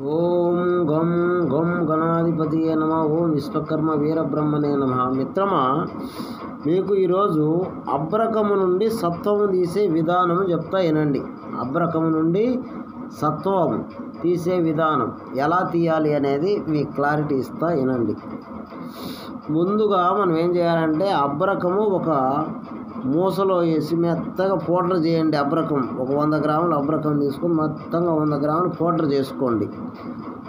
ఓం గం గం గణాధిపతియే నమ. ఓం విశ్వకర్మ వీరబ్రహ్మణే నమ. మిత్రమా, మీకు ఈరోజు అబ్రకము నుండి సత్వము తీసే విధానం చెప్తా వినండి. అబ్రకము నుండి సత్వము తీసే విధానం ఎలా తీయాలి అనేది మీకు క్లారిటీ ఇస్తా వినండి. ముందుగా మనం ఏం చేయాలంటే అబ్రకము ఒక మూసలో వేసి మెత్తగా పౌడర్ చేయండి. అబ్రకం ఒక 100 గ్రాములు అబ్రకం తీసుకొని మొత్తంగా 100 గ్రాములు పౌడర్ చేసుకోండి.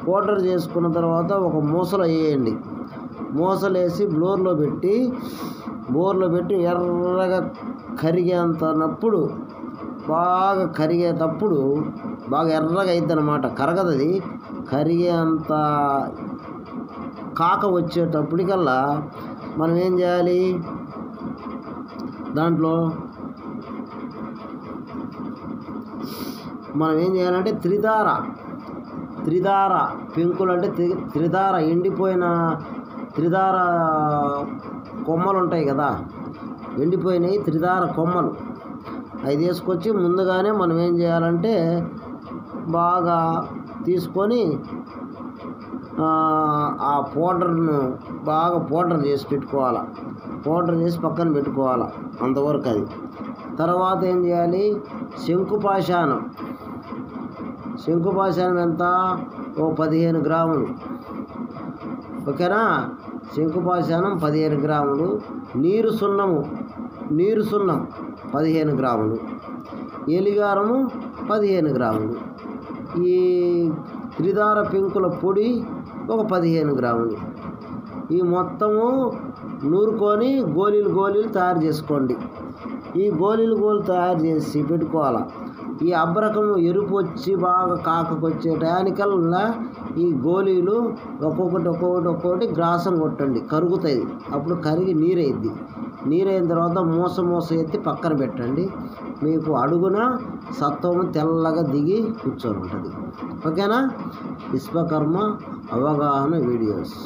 పౌడర్ చేసుకున్న తర్వాత ఒక మూసలో వేయండి. మూసలు వేసి బోర్లో పెట్టి ఎర్రగా కరిగేంతనప్పుడు బాగా ఎర్రగా అయిద్ది అన్నమాట. కరగదు, అది కరిగేంత కాక వచ్చేటప్పటికల్లా మనం ఏం చేయాలి, దాంట్లో మనం ఏం చేయాలంటే త్రిధార పెంకులు అంటే త్రిధార ఎండిపోయిన త్రిధార కొమ్మలు ఉంటాయి కదా, ఎండిపోయినాయి త్రిధార కొమ్మలు అవి తీసుకొచ్చి ముందుగానే మనం ఏం చేయాలంటే బాగా తీసుకొని ఆ పౌడర్ను బాగా పౌడర్ చేసి పెట్టుకోవాలి. పౌడర్ చేసి పక్కన పెట్టుకోవాలి. అంతవరకు అది. తర్వాత ఏం చేయాలి, శంకుపాషాణం ఎంత, ఓ 15 గ్రాములు. ఓకేనా? శంకుపాషాణం 15 గ్రాములు. నీరు సున్నం 15 గ్రాములు. ఎలిగారము 15 గ్రాములు. ఈ త్రిధార పెంకుల పొడి ఒక 15 గ్రాములు. ఈ మొత్తము నూరుకొని గోళీలు తయారు చేసుకోండి. ఈ గోళీలు తయారు చేసి పెట్టుకోవాలి. ఈ అబ్రకము ఎరుపు వచ్చి బాగా కాకొచ్చే టయానికల్లా ఈ గోళీలు ఒక్కొక్కటి గ్రాసం కొట్టండి, కరుగుతాయి. అప్పుడు కరిగి నీరైద్ది. నీరైన తర్వాత మూస ఎత్తి పక్కన పెట్టండి. మీకు అడుగున సత్వము తెల్లగా దిగి కూర్చొని ఉంటుంది. ఓకేనా? విశ్వకర్మ అవగాహన వీడియోస్.